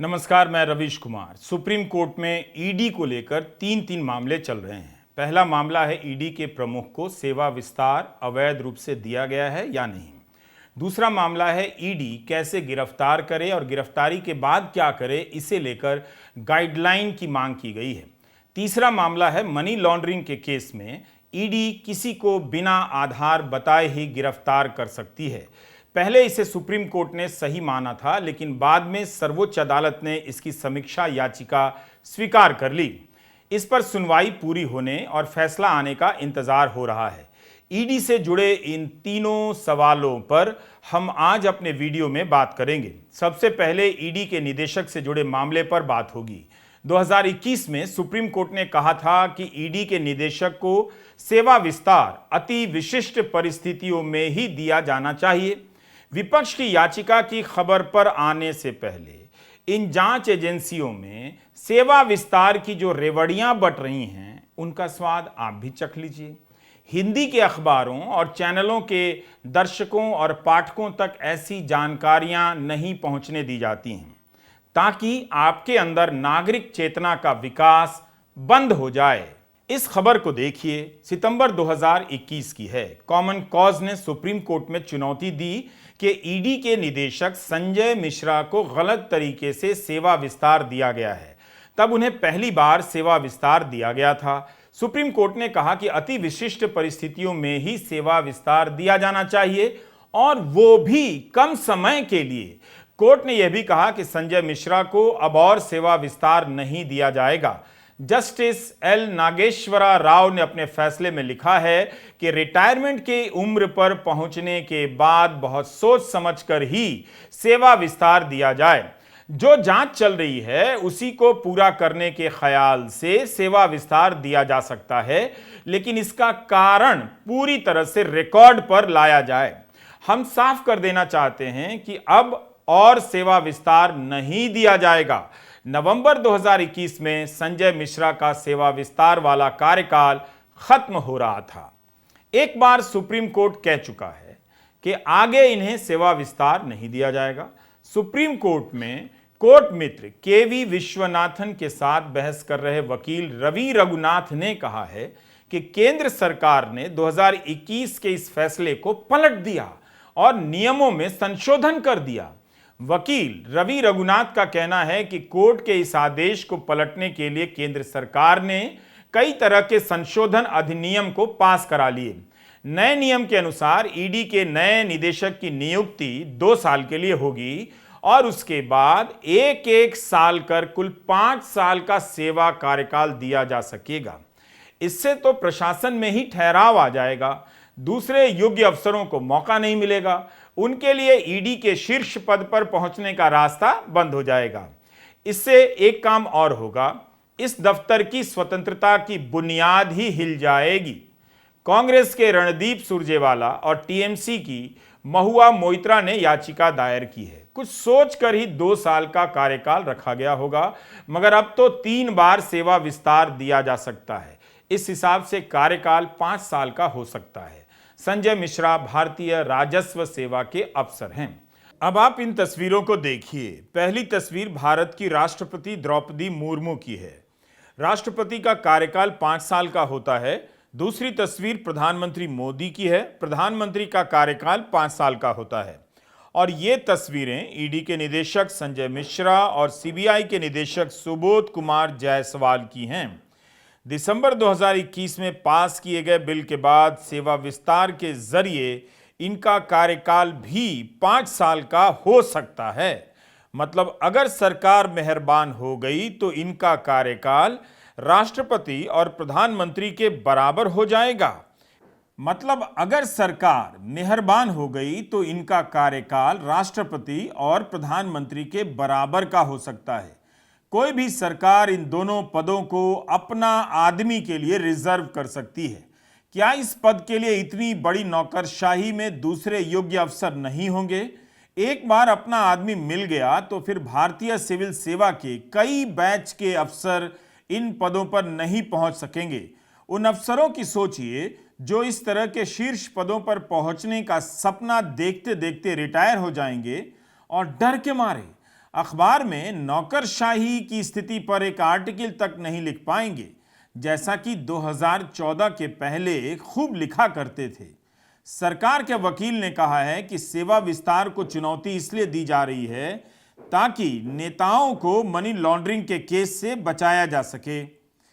नमस्कार, मैं Ravish Kumar. Supreme court में ईडी को लेकर तीन मामले चल रहे हैं। पहला मामला है ईडी के प्रमुख को सेवा विस्तार अवैध रूप से दिया गया है या नहीं। दूसरा मामला है ईडी कैसे गिरफ्तार करे और गिरफ्तारी के बाद क्या करे, इसे लेकर गाइडलाइन की मांग की गई है। तीसरा मामला है मनी लॉन्ड्रिंग के केस में ईडी किसी को बिना आधार बताए ही गिरफ्तार कर सकती है। पहले इसे सुप्रीम कोर्ट ने सही माना था, लेकिन बाद में सर्वोच्च अदालत ने इसकी समीक्षा याचिका स्वीकार कर ली। इस पर सुनवाई पूरी होने और फैसला आने का इंतजार हो रहा है। ईडी से जुड़े इन तीनों सवालों पर हम आज अपने वीडियो में बात करेंगे। सबसे पहले ईडी के निदेशक से जुड़े मामले पर बात होगी। 2021 में सुप्रीम कोर्ट ने कहा था कि ईडी के निदेशक को सेवा विस्तार अति विशिष्ट परिस्थितियों में ही दिया जाना चाहिए। विपक्ष की याचिका की खबर पर आने से पहले इन जांच एजेंसियों में सेवा विस्तार की जो रेवड़ियां बट रही हैं, उनका स्वाद आप भी चख लीजिए। हिंदी के अखबारों और चैनलों के दर्शकों और पाठकों तक ऐसी जानकारियां नहीं पहुंचने दी जाती हैं, ताकि आपके अंदर नागरिक चेतना का विकास बंद हो जाए। इस खबर को देखिए, सितंबर 2021 की है। कॉमन कॉज ने सुप्रीम कोर्ट में चुनौती दी कि ईडी के निदेशक संजय मिश्रा को गलत तरीके से सेवा विस्तार दिया गया है। तब उन्हें पहली बार सेवा विस्तार दिया गया था। सुप्रीम कोर्ट ने कहा कि अति विशिष्ट परिस्थितियों में ही सेवा विस्तार दिया जाना चाहिए, और वो भी कम समय के लिए। कोर्ट ने यह भी कहा कि संजय मिश्रा को अब और सेवा विस्तार नहीं दिया जाएगा। जस्टिस एल नागेश्वरा राव ने अपने फैसले में लिखा है कि रिटायरमेंट की उम्र पर पहुंचने के बाद बहुत सोच समझकर ही सेवा विस्तार दिया जाए। जो जांच चल रही है उसी को पूरा करने के ख्याल से सेवा विस्तार दिया जा सकता है, लेकिन इसका कारण पूरी तरह से रिकॉर्ड पर लाया जाए। हम साफ कर देना चाहते हैं कि अब और सेवा विस्तार नहीं दिया जाएगा। नवंबर 2021 में संजय मिश्रा का सेवा विस्तार वाला कार्यकाल खत्म हो रहा था। एक बार सुप्रीम कोर्ट कह चुका है कि आगे इन्हें सेवा विस्तार नहीं दिया जाएगा। सुप्रीम कोर्ट में कोर्ट मित्र केवी विश्वनाथन के साथ बहस कर रहे वकील रवि रघुनाथ ने कहा है कि केंद्र सरकार ने 2021 के इस फैसले को पलट दिया और नियमों में संशोधन कर दिया। वकील रवि रघुनाथ का कहना है कि कोर्ट के इस आदेश को पलटने के लिए केंद्र सरकार ने कई तरह के संशोधन अधिनियम को पास करा लिए। नए नियम के अनुसार ईडी के नए निदेशक की नियुक्ति 2 साल के लिए होगी और उसके बाद एक साल कर कुल 5 साल का सेवा कार्यकाल दिया जा सकेगा। इससे तो प्रशासन में ही ठहराव आ जाएगा, दूसरे योग्य अफसरों को मौका नहीं मिलेगा, उनके लिए ईडी के शीर्ष पद पर पहुंचने का रास्ता बंद हो जाएगा। इससे एक काम और होगा, इस दफ्तर की स्वतंत्रता की बुनियाद ही हिल जाएगी। कांग्रेस के रणदीप सुरजेवाला और टीएमसी की महुआ मोइत्रा ने याचिका दायर की है। कुछ सोचकर ही 2 साल का कार्यकाल रखा गया होगा, मगर अब तो 3 बार सेवा विस्तार दिया जा सकता है। इस हिसाब से कार्यकाल 5 साल का हो सकता है। संजय मिश्रा भारतीय राजस्व सेवा के अफसर हैं। अब आप इन तस्वीरों को देखिए। पहली तस्वीर भारत की राष्ट्रपति द्रौपदी मुर्मू की है। राष्ट्रपति का कार्यकाल 5 साल का होता है। दूसरी तस्वीर प्रधानमंत्री मोदी की है। प्रधानमंत्री का कार्यकाल 5 साल का होता है। और ये तस्वीरें ईडी के निदेशक संजय मिश्रा और सीबीआई के निदेशक सुबोध कुमार जायसवाल की हैं। दिसंबर 2021 में पास किए गए बिल के बाद सेवा विस्तार के जरिए इनका कार्यकाल भी 5 साल का हो सकता है। मतलब अगर सरकार मेहरबान हो गई तो इनका कार्यकाल राष्ट्रपति और प्रधानमंत्री के बराबर हो जाएगा। मतलब अगर सरकार मेहरबान हो गई तो इनका कार्यकाल राष्ट्रपति और प्रधानमंत्री के बराबर का हो सकता है। कोई भी सरकार इन दोनों पदों को अपना आदमी के लिए रिजर्व कर सकती है। क्या इस पद के लिए इतनी बड़ी नौकरशाही में दूसरे योग्य अफसर नहीं होंगे? एक बार अपना आदमी मिल गया तो फिर भारतीय सिविल सेवा के कई बैच के अफसर इन पदों पर नहीं पहुंच सकेंगे। उन अफसरों की सोचिए जो इस तरह के शीर्ष पदों पर पहुंचने का सपना देखते देखते रिटायर हो जाएंगे और डर के मारे अखबार में नौकरशाही की स्थिति पर एक आर्टिकल तक नहीं लिख पाएंगे, जैसा कि 2014 के पहले खूब लिखा करते थे। सरकार के वकील ने कहा है कि सेवा विस्तार को चुनौती इसलिए दी जा रही है ताकि नेताओं को मनी लॉन्ड्रिंग के केस से बचाया जा सके।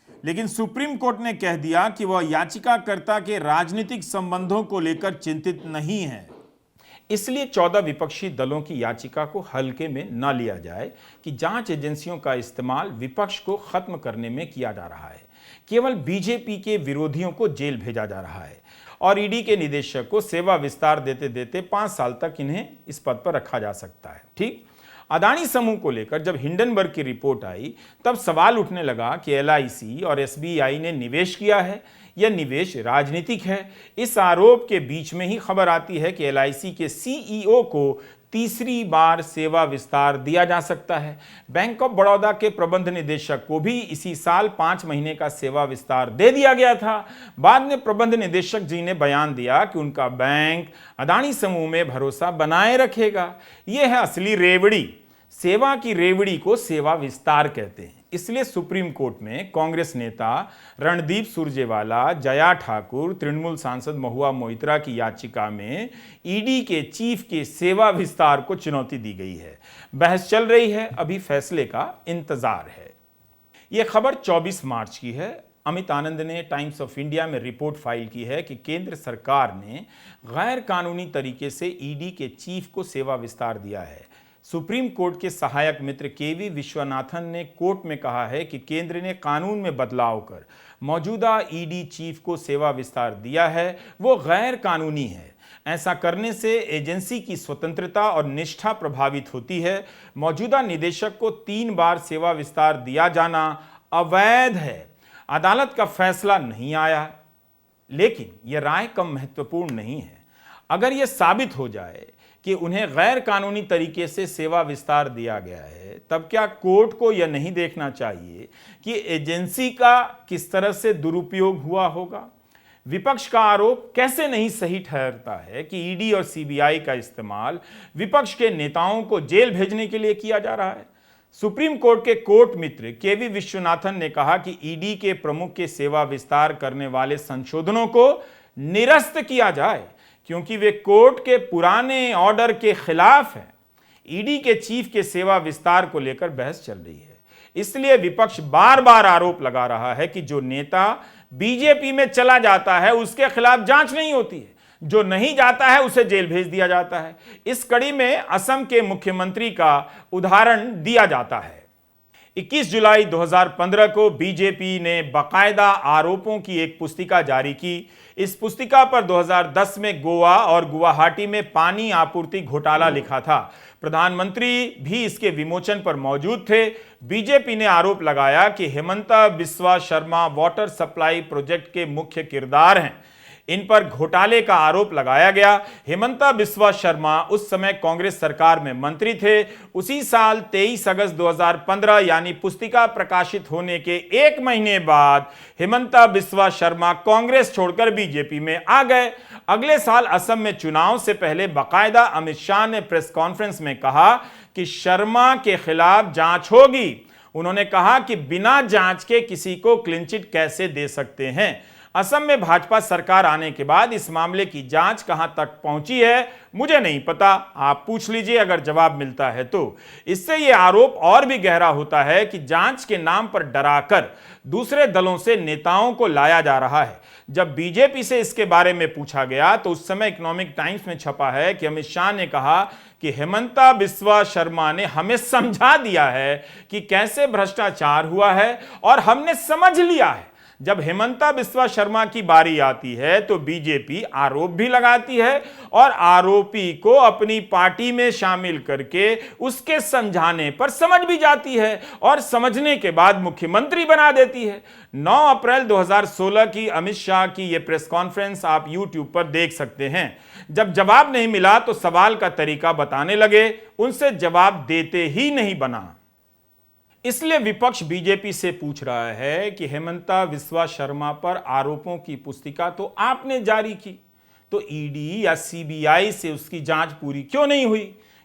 लेकिन सुप्रीम कोर्ट ने कह दिया कि वह याचिकाकर्ता के राजनीतिक संबंधों को लेकर चिंतित नहीं है। इसलिए 14 विपक्षी दलों की याचिका को हल्के में न लिया जाए कि जांच एजेंसियों का इस्तेमाल विपक्ष को खत्म करने में किया जा रहा है। केवल बीजेपी के विरोधियों को जेल भेजा जा रहा है और ईडी के निदेशक को सेवा विस्तार देते देते 5 साल तक इन्हें इस पद पर रखा जा सकता है। ठीक, अदानी समूह को लेकर जब हिंडनबर्ग की रिपोर्ट आई तब सवाल उठने लगा कि एलआईसी और एसबीआई ने निवेश किया है, यह निवेश राजनीतिक है। इस आरोप के बीच में ही खबर आती है कि एलआईसी के सीईओ को तीसरी बार सेवा विस्तार दिया जा सकता है। बैंक ऑफ बड़ौदा के प्रबंध निदेशक को भी इसी साल 5 महीने का सेवा विस्तार दे दिया गया था। बाद में प्रबंध निदेशक जी ने बयान दिया कि उनका बैंक अदानी समूह में भरोसा बनाए रखेगा। यह है असली रेवड़ी। सेवा की रेवड़ी को सेवा विस्तार कहते हैं। इसलिए सुप्रीम कोर्ट में कांग्रेस नेता रणदीप सुरजेवाला, जया ठाकुर, तृणमूल सांसद महुआ मोइत्रा की याचिका में ईडी के चीफ के सेवा विस्तार को चुनौती दी गई है। बहस चल रही है, अभी फैसले का इंतजार है। यह खबर 24 मार्च की है। अमित आनंद ने टाइम्स ऑफ इंडिया में रिपोर्ट फाइल की है कि केंद्र सरकार ने गैर कानूनी तरीके से ईडी के चीफ को सेवा विस्तार दिया है। सुप्रीम कोर्ट के सहायक मित्र केवी विश्वनाथन ने कोर्ट में कहा है कि केंद्र ने कानून में बदलाव कर मौजूदा ईडी चीफ को सेवा विस्तार दिया है, वो गैर कानूनी है। ऐसा करने से एजेंसी की स्वतंत्रता और निष्ठा प्रभावित होती है। मौजूदा निदेशक को 3 बार सेवा विस्तार दिया जाना अवैध है। अदालत का फैसला नहीं आया, लेकिन यह राय कम महत्वपूर्ण नहीं है। अगर यह साबित हो जाए कि उन्हें गैर कानूनी तरीके से सेवा विस्तार दिया गया है, तब क्या कोर्ट को यह नहीं देखना चाहिए कि एजेंसी का किस तरह से दुरुपयोग हुआ होगा? विपक्ष का आरोप कैसे नहीं सही ठहरता है कि ईडी और सीबीआई का इस्तेमाल विपक्ष के नेताओं को जेल भेजने के लिए किया जा रहा है। सुप्रीम कोर्ट के कोर्ट मित्र केवी विश्वनाथन ने कहा कि ईडी के प्रमुख के सेवा विस्तार करने वाले संशोधनों को निरस्त किया जाए, क्योंकि वे कोर्ट के पुराने ऑर्डर के खिलाफ हैं। ईडी के चीफ के सेवा विस्तार को लेकर बहस चल रही है। इसलिए विपक्ष बार बार आरोप लगा रहा है कि जो नेता बीजेपी में चला जाता है उसके खिलाफ जांच नहीं होती है, जो नहीं जाता है उसे जेल भेज दिया जाता है। इस कड़ी में असम के मुख्यमंत्री का उदाहरण दिया जाता है। 21 जुलाई 2015 को बीजेपी ने बाकायदा आरोपों की एक पुस्तिका जारी की। इस पुस्तिका पर 2010 में गोवा और गुवाहाटी में पानी आपूर्ति घोटाला लिखा था। प्रधानमंत्री भी इसके विमोचन पर मौजूद थे। बीजेपी ने आरोप लगाया कि Himanta Biswa Sarma water supply project के मुख्य किरदार हैं। इन पर घोटाले का आरोप लगाया गया। हेमंता बिस्वा शर्मा उस समय कांग्रेस सरकार में मंत्री थे। उसी साल 23 अगस्त 2015 यानी पुस्तिका प्रकाशित होने के 1 महीने बाद हेमंता बिस्वा शर्मा कांग्रेस छोड़कर बीजेपी में आ गए। अगले साल असम में चुनाव से पहले बाकायदा अमित शाह ने प्रेस कॉन्फ्रेंस में कहा कि शर्मा के खिलाफ जांच होगी। उन्होंने कहा कि बिना जांच के किसी को क्लीन चिट कैसे दे सकते हैं। असम में भाजपा सरकार आने के बाद इस मामले की जांच कहां तक पहुंची है मुझे नहीं पता, आप पूछ लीजिए अगर जवाब मिलता है तो। इससे यह आरोप और भी गहरा होता है कि जांच के नाम पर डराकर दूसरे दलों से नेताओं को लाया जा रहा है। जब बीजेपी से इसके बारे में पूछा गया तो उस समय इकोनॉमिक टाइम्स में छपा है कि अमित शाह ने कहा कि हेमंता बिस्वा शर्मा ने हमें समझा दिया है कि कैसे भ्रष्टाचार हुआ है और हमने समझ लिया है। जब हेमंता बिस्वा शर्मा की बारी आती है तो बीजेपी आरोप भी लगाती है और आरोपी को अपनी पार्टी में शामिल करके उसके समझाने पर समझ भी जाती है और समझने के बाद मुख्यमंत्री बना देती है। 9 अप्रैल 2016 की अमित शाह की यह प्रेस कॉन्फ्रेंस आप YouTube पर देख सकते हैं। जब जवाब नहीं मिला तो सवाल का तरीका बताने लगे, उनसे जवाब देते ही नहीं बना। इसलिए विपक्ष बीजेपी से पूछ रहा है कि हेमंता बिस्वा शर्मा पर आरोपों की पुस्तिका तो आपने जारी की, तो ईडी या सीबीआई से उसकी जांच पूरी क्यों नहीं हुई?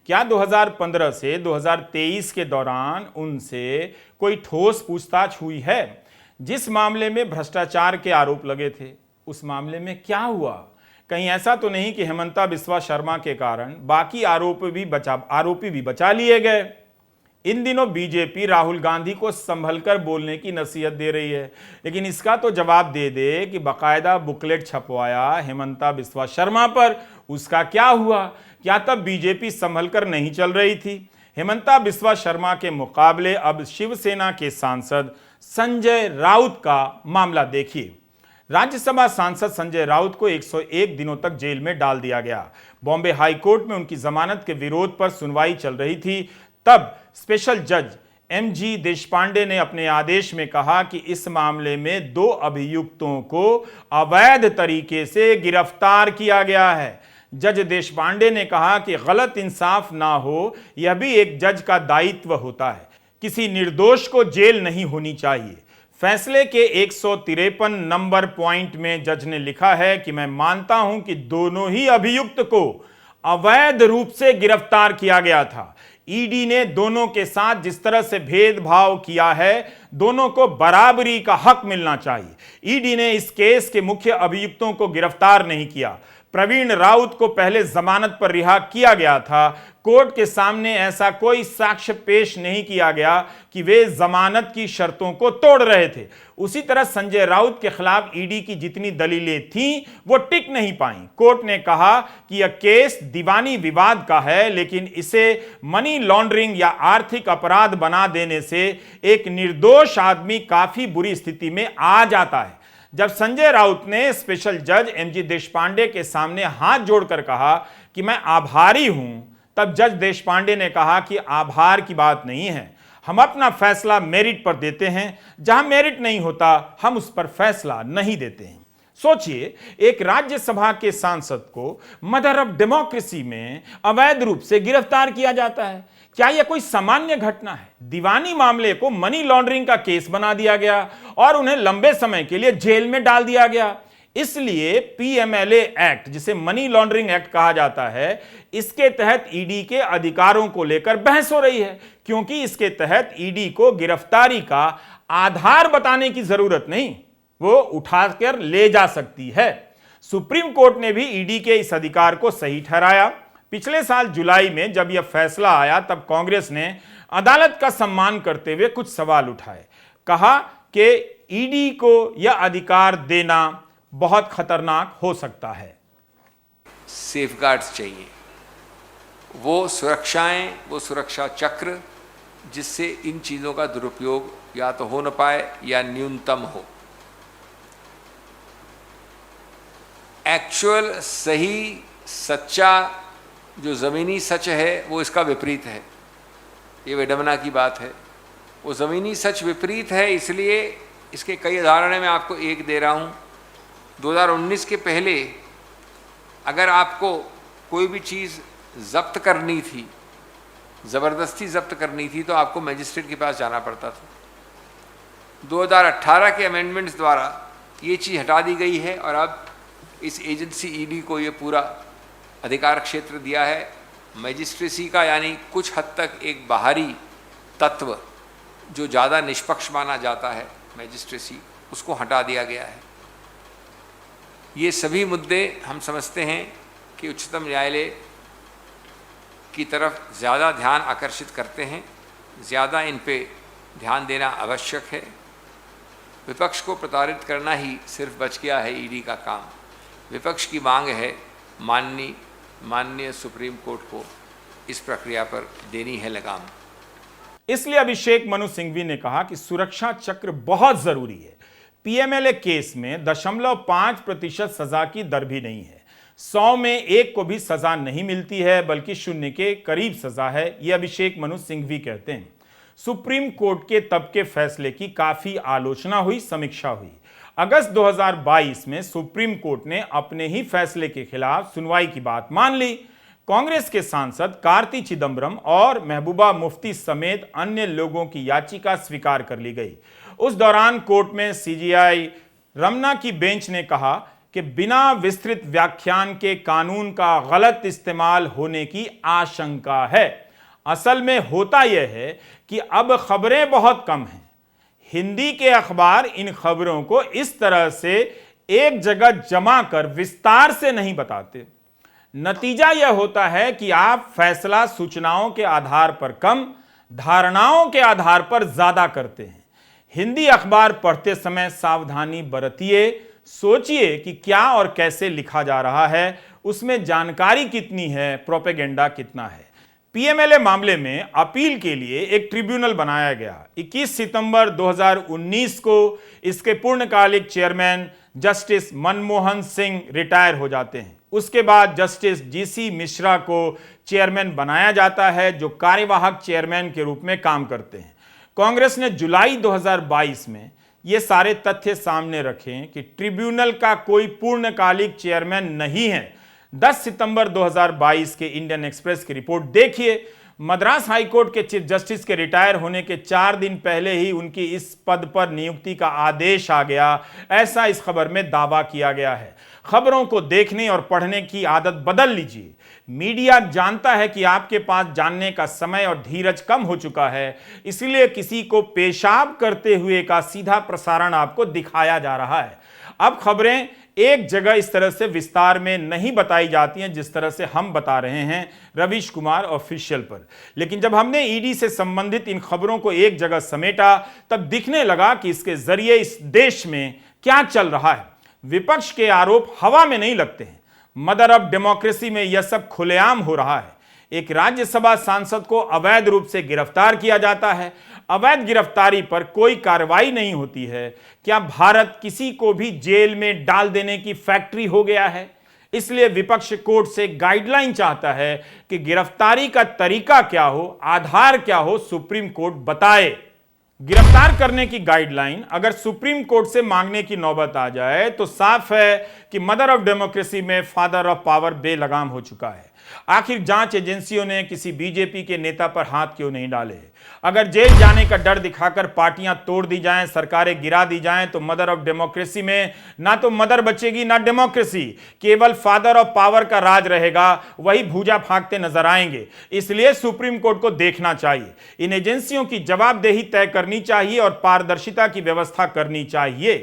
क्या 2015 से 2023 के दौरान उनसे कोई ठोस पूछताछ हुई है? जिस मामले में भ्रष्टाचार के आरोप लगे थे, उस मामले में क्या हुआ? कहीं ऐसा तो नहीं कि हेमंता बिस्वा शर्मा के कारण बाकी आरोपी भी बचा लिए गए? इन दिनों बीजेपी राहुल गांधी को संभलकर बोलने की नसीहत दे रही है, लेकिन इसका तो जवाब दे दे कि बकायदा बुकलेट छपवाया हेमंता बिस्वा शर्मा पर, उसका क्या हुआ? क्या तब बीजेपी संभलकर नहीं चल रही थी? हेमंता बिस्वा शर्मा के मुकाबले अब शिवसेना के सांसद संजय राउत का मामला देखिए। राज्यसभा सांसद संजय राउत को 101 दिनों तक जेल में डाल दिया गया। बॉम्बे हाईकोर्ट में उनकी जमानत के विरोध पर सुनवाई चल रही थी। तब स्पेशल जज एमजी देशपांडे ने अपने आदेश में कहा कि इस मामले में 2 अभियुक्तों को अवैध तरीके से गिरफ्तार किया गया है। जज देशपांडे ने कहा कि गलत इंसाफ ना हो, यह भी एक जज का दायित्व होता है। किसी निर्दोष को जेल नहीं होनी चाहिए। फैसले के 153 नंबर पॉइंट में जज ने लिखा है कि मैं मानता हूं कि दोनों ही अभियुक्त को अवैध रूप से गिरफ्तार किया गया था। ईडी ने दोनों के साथ जिस तरह से भेदभाव किया है, दोनों को बराबरी का हक मिलना चाहिए। ईडी ने इस केस के मुख्य अभियुक्तों को गिरफ्तार नहीं किया। प्रवीण राउत को पहले जमानत पर रिहा किया गया था। कोर्ट के सामने ऐसा कोई साक्ष्य पेश नहीं किया गया कि वे जमानत की शर्तों को तोड़ रहे थे। उसी तरह संजय राउत के खिलाफ ईडी की जितनी दलीलें थीं, वो टिक नहीं पाईं। कोर्ट ने कहा कि यह केस दीवानी विवाद का है, लेकिन इसे मनी लॉन्ड्रिंग या आर्थिक अपराध बना देने से एक निर्दोष आदमी काफी बुरी स्थिति में आ जाता है। जब संजय राउत ने स्पेशल जज एमजी देशपांडे के सामने हाथ जोड़कर कहा कि मैं आभारी हूं, तब जज देशपांडे ने कहा कि आभार की बात नहीं है, हम अपना फैसला मेरिट पर देते हैं। जहां मेरिट नहीं होता, हम उस पर फैसला नहीं देते हैं। सोचिए, एक राज्यसभा के सांसद को मदर ऑफ डेमोक्रेसी में अवैध रूप से गिरफ्तार किया जाता है। क्या यह कोई सामान्य घटना है? दीवानी मामले को मनी लॉन्ड्रिंग का केस बना दिया गया और उन्हें लंबे समय के लिए जेल में डाल दिया गया। इसलिए पीएमएलए एक्ट, जिसे मनी लॉन्ड्रिंग एक्ट कहा जाता है, इसके तहत ईडी के अधिकारों को लेकर बहस हो रही है, क्योंकि इसके तहत ईडी को गिरफ्तारी का आधार बताने की जरूरत नहीं, वो उठाकर ले जा सकती है। सुप्रीम कोर्ट ने भी ईडी के इस अधिकार को सही ठहराया। पिछले साल जुलाई में जब यह फैसला आया, तब कांग्रेस ने अदालत का सम्मान करते हुए कुछ सवाल उठाए। कहा कि ईडी को यह अधिकार देना बहुत खतरनाक हो सकता है। सेफगार्ड्स चाहिए, वो सुरक्षाएं, वो सुरक्षा चक्र जिससे इन चीज़ों का दुरुपयोग या तो हो न पाए या न्यूनतम हो। एक्चुअल सही सच्चा जो ज़मीनी सच है वो इसका विपरीत है। ये विडंबना की बात है। वो ज़मीनी सच विपरीत है, इसलिए इसके कई उदाहरण मैं आपको एक दे रहा हूँ। 2019 के पहले अगर आपको कोई भी चीज़ जब्त करनी थी, ज़बरदस्ती जब्त करनी थी, तो आपको मजिस्ट्रेट के पास जाना पड़ता था। 2018 के अमेंडमेंट्स द्वारा ये चीज़ हटा दी गई है और अब इस एजेंसी ईडी को ये पूरा अधिकार क्षेत्र दिया है मजिस्ट्रेसी का, यानी कुछ हद तक एक बाहरी तत्व जो ज़्यादा निष्पक्ष माना जाता है मजिस्ट्रेसी, उसको हटा दिया गया है। ये सभी मुद्दे हम समझते हैं कि उच्चतम न्यायालय की तरफ ज़्यादा ध्यान आकर्षित करते हैं, ज़्यादा इन पे ध्यान देना आवश्यक है। विपक्ष को प्रताड़ित करना ही सिर्फ बच गया है ईडी का काम। विपक्ष की मांग है माननीय सुप्रीम कोर्ट को इस प्रक्रिया पर देनी है लगाम। इसलिए अभिषेक मनु सिंघवी ने कहा कि सुरक्षा चक्र बहुत जरूरी है। पीएमएलए केस में 0.5% सजा की दर भी नहीं है। 100 में 1 को भी सजा नहीं मिलती है, बल्कि 0 के करीब सजा है, यह अभिषेक मनु सिंघवी कहते हैं। सुप्रीम कोर्ट के तब के फैसले की काफी आलोचना हुई, समीक्षा हुई। अगस्त 2022 में सुप्रीम कोर्ट ने अपने ही फैसले के खिलाफ सुनवाई की बात मान ली। कांग्रेस के सांसद कार्ति चिदंबरम और महबूबा मुफ्ती समेत अन्य लोगों की याचिका स्वीकार कर ली गई। उस दौरान कोर्ट में सीजेआई रमना की बेंच ने कहा कि बिना विस्तृत व्याख्यान के कानून का गलत इस्तेमाल होने की आशंका है। असल में होता यह है कि अब खबरें बहुत कम हैं। हिंदी के अखबार इन खबरों को इस तरह से एक जगह जमा कर विस्तार से नहीं बताते। नतीजा यह होता है कि आप फैसला सूचनाओं के आधार पर कम, धारणाओं के आधार पर ज्यादा करते हैं। हिंदी अखबार पढ़ते समय सावधानी बरतिए, सोचिए कि क्या और कैसे लिखा जा रहा है, उसमें जानकारी कितनी है, प्रोपेगेंडा कितना है। पीएमएलए मामले में अपील के लिए एक ट्रिब्यूनल बनाया गया। 21 सितंबर 2019 को इसके पूर्णकालिक chairman justice Manmohan Singh retire हो जाते हैं। उसके बाद जस्टिस जीसी मिश्रा को चेयरमैन बनाया जाता है, जो कार्यवाहक चेयरमैन के रूप में काम करते हैं। कांग्रेस ने जुलाई 2022 में ये सारे तथ्य सामने रखे कि ट्रिब्यूनल का कोई पूर्णकालिक चेयरमैन नहीं है। 10 सितंबर 2022 के इंडियन एक्सप्रेस की रिपोर्ट देखिए। मद्रास हाईकोर्ट के चीफ जस्टिस के रिटायर होने के 4 दिन पहले ही उनकी इस पद पर नियुक्ति का आदेश आ गया, ऐसा इस खबर में दावा किया गया है। खबरों को देखने और पढ़ने की आदत बदल लीजिए। मीडिया जानता है कि आपके पास जानने का समय और धीरज कम हो चुका है, इसलिए किसी को पेशाब करते हुए का सीधा प्रसारण आपको दिखाया जा रहा है। अब खबरें एक जगह इस तरह से विस्तार में नहीं बताई जाती हैं जिस तरह से हम बता रहे हैं रवीश कुमार ऑफिशियल पर। लेकिन जब हमने ईडी से संबंधित इन खबरों को एक जगह समेटा, तब दिखने लगा कि इसके जरिए इस देश में क्या चल रहा है। विपक्ष के आरोप हवा में नहीं लगते हैं। मदर ऑफ डेमोक्रेसी में यह सब खुलेआम हो रहा है। एक राज्यसभा सांसद को अवैध रूप से गिरफ्तार किया जाता है। अवैध गिरफ्तारी पर कोई कार्रवाई नहीं होती है। क्या भारत किसी को भी जेल में डाल देने की फैक्ट्री हो गया है? इसलिए विपक्ष कोर्ट से गाइडलाइन चाहता है कि गिरफ्तारी का तरीका क्या हो, आधार क्या हो, सुप्रीम कोर्ट बताए। गिरफ्तार करने की गाइडलाइन अगर सुप्रीम कोर्ट से मांगने की नौबत आ जाए तो साफ है कि मदर ऑफ डेमोक्रेसी में फादर ऑफ पावर बेलगाम हो चुका है। आखिर जांच एजेंसियों ने किसी बीजेपी के नेता पर हाथ क्यों नहीं डाले? अगर जेल जाने का डर दिखाकर पार्टियां तोड़ दी जाएं, सरकारें गिरा दी जाएं, तो मदर ऑफ डेमोक्रेसी में ना तो मदर बचेगी ना डेमोक्रेसी, केवल फादर ऑफ पावर का राज रहेगा। वही भूजा फांकते नजर आएंगे। इसलिए सुप्रीम कोर्ट को देखना चाहिए। इन एजेंसियों की जवाबदेही तय करनी चाहिए और पारदर्शिता की व्यवस्था करनी चाहिए।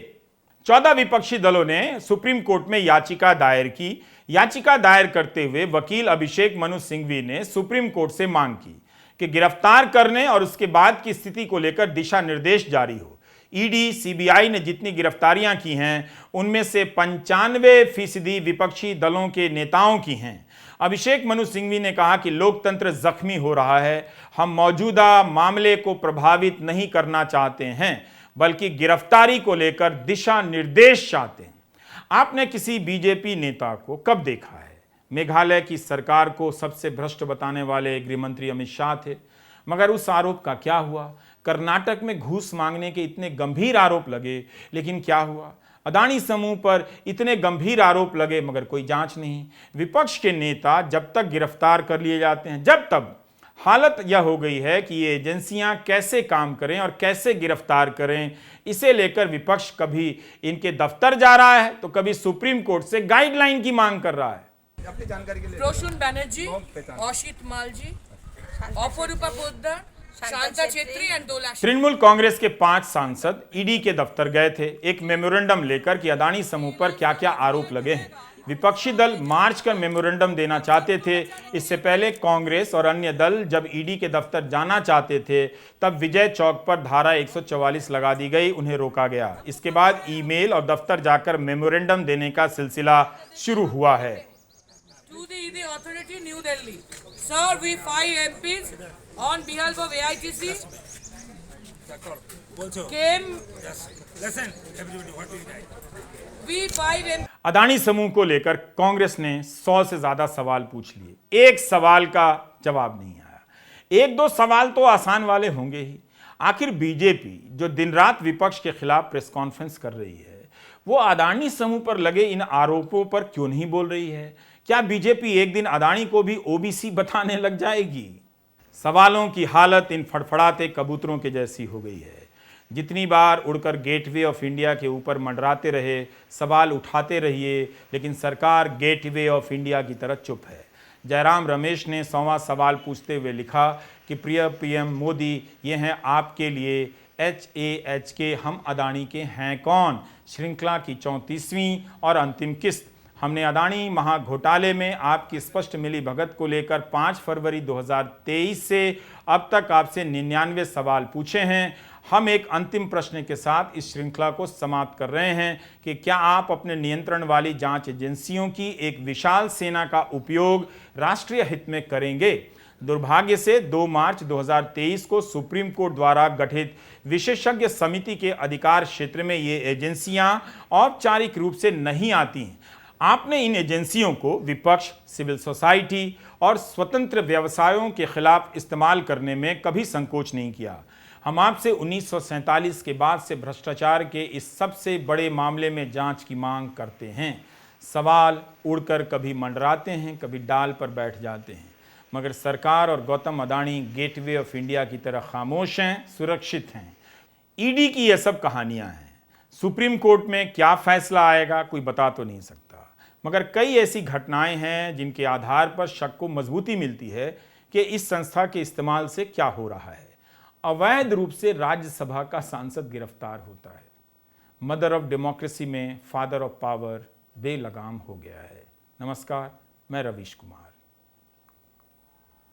14 विपक्षी दलों ने सुप्रीम कोर्ट में याचिका दायर की। याचिका दायर करते हुए वकील अभिषेक मनु सिंघवी ने सुप्रीम कोर्ट से मांग की कि गिरफ्तार करने और उसके बाद की स्थिति को लेकर दिशा निर्देश जारी हो। ईडी, सीबीआई ने जितनी गिरफ्तारियां की हैं, उनमें से 95% विपक्षी दलों के नेताओं की हैं। अभिषेक मनु सिंघवी ने कहा कि लोकतंत्र जख्मी हो रहा है। हम मौजूदा मामले को प्रभावित नहीं करना चाहते हैं, बल्कि गिरफ्तारी को लेकर दिशा निर्देश चाहते हैं। आपने किसी बीजेपी नेता को कब देखा है? मेघालय की सरकार को सबसे भ्रष्ट बताने वाले गृहमंत्री अमित शाह थे, मगर उस आरोप का क्या हुआ? कर्नाटक में घूस मांगने के इतने गंभीर आरोप लगे, लेकिन क्या हुआ? अदानी समूह पर इतने गंभीर आरोप लगे, मगर कोई जांच नहीं। विपक्ष के नेता जब तक गिरफ्तार कर लिए जाते हैं, जब तक हालत यह हो गई है कि ये एजेंसियां कैसे काम करें और कैसे गिरफ्तार करें, इसे लेकर विपक्ष कभी इनके दफ्तर जा रहा है तो कभी सुप्रीम कोर्ट से गाइडलाइन की मांग कर रहा है। अपनी जानकारी के लिए प्रोशुन बैनर्जी, औशित मालजी, अपरूपा पोद्दार, शांता छेत्री एंड 2 लाख। तृणमूल कांग्रेस के 5 सांसद ईडी के दफ्तर गए थे एक मेमोरेंडम लेकर कि अदानी समूह पर क्या क्या आरोप लगे हैं। विपक्षी दल मार्च कर मेमोरेंडम देना चाहते थे। इससे पहले कांग्रेस और अन्य दल जब ईडी के दफ्तर जाना चाहते थे, तब विजय चौक पर धारा 144 लगा दी गई, उन्हें रोका गया। इसके बाद ईमेल और दफ्तर जाकर मेमोरेंडम देने का सिलसिला शुरू हुआ है। To the ED authority, New Delhi. Sir, we 5 MPs on behalf of AITC came. listen everybody what we did. We 5 MPs. Adani समूह को लेकर कांग्रेस ने 100 से ज्यादा सवाल पूछ लिए, एक सवाल का जवाब नहीं आया। 1-2 सवाल तो आसान वाले होंगे ही। आखिर बीजेपी जो दिन रात विपक्ष के खिलाफ प्रेस कॉन्फ्रेंस कर रही है, वो अदानी समूह पर लगे इन आरोपों पर क्यों नहीं बोल रही है? क्या बीजेपी एक दिन अदानी को भी ओबीसी बताने लग जाएगी? सवालों की हालत इन फड़फड़ाते कबूतरों के जैसी हो गई है। जितनी बार उड़कर गेटवे ऑफ इंडिया के ऊपर मंडराते रहे, सवाल उठाते रहिए, लेकिन सरकार गेटवे ऑफ इंडिया की तरह चुप है। जयराम रमेश ने 100वां सवाल पूछते हुए लिखा कि प्रिय पीएम मोदी, ये हैं आपके लिए HAH के हम अदानी के हैं कौन श्रृंखला की 34वीं और अंतिम किस्त। हमने अदानी महाघोटाले में आपकी स्पष्ट मिलीभगत को लेकर 5 फरवरी 2023 से अब तक आपसे 99 सवाल पूछे हैं। हम एक अंतिम प्रश्न के साथ इस श्रृंखला को समाप्त कर रहे हैं कि क्या आप अपने नियंत्रण वाली जांच एजेंसियों की एक विशाल सेना का उपयोग राष्ट्रीय हित में करेंगे। दुर्भाग्य से 2 मार्च 2023 को सुप्रीम कोर्ट द्वारा गठित विशेषज्ञ समिति के अधिकार क्षेत्र में ये एजेंसियां औपचारिक रूप से नहीं आती। आपने इन एजेंसियों को विपक्ष, सिविल सोसाइटी और स्वतंत्र व्यवसायों के खिलाफ इस्तेमाल करने में कभी संकोच नहीं किया। हम आपसे 1947 के बाद से भ्रष्टाचार के इस सबसे बड़े मामले में जांच की मांग करते हैं। सवाल उड़कर कभी मंडराते हैं, कभी डाल पर बैठ जाते हैं, मगर सरकार और Gautam Adani gateway of India की तरह खामोश हैं, सुरक्षित हैं। ईडी की ये सब कहानियां हैं। सुप्रीम कोर्ट में क्या फैसला आएगा कोई बता तो नहीं सकता, मगर कई ऐसी घटनाएं हैं जिनके आधार पर शक को मजबूती मिलती है कि इस संस्था के इस्तेमाल से क्या हो रहा है। अवैध रूप से राज्यसभा का सांसद गिरफ्तार होता है। मदर ऑफ डेमोक्रेसी में फादर ऑफ पावर बेलगाम हो गया है। नमस्कार, मैं रवीश कुमार।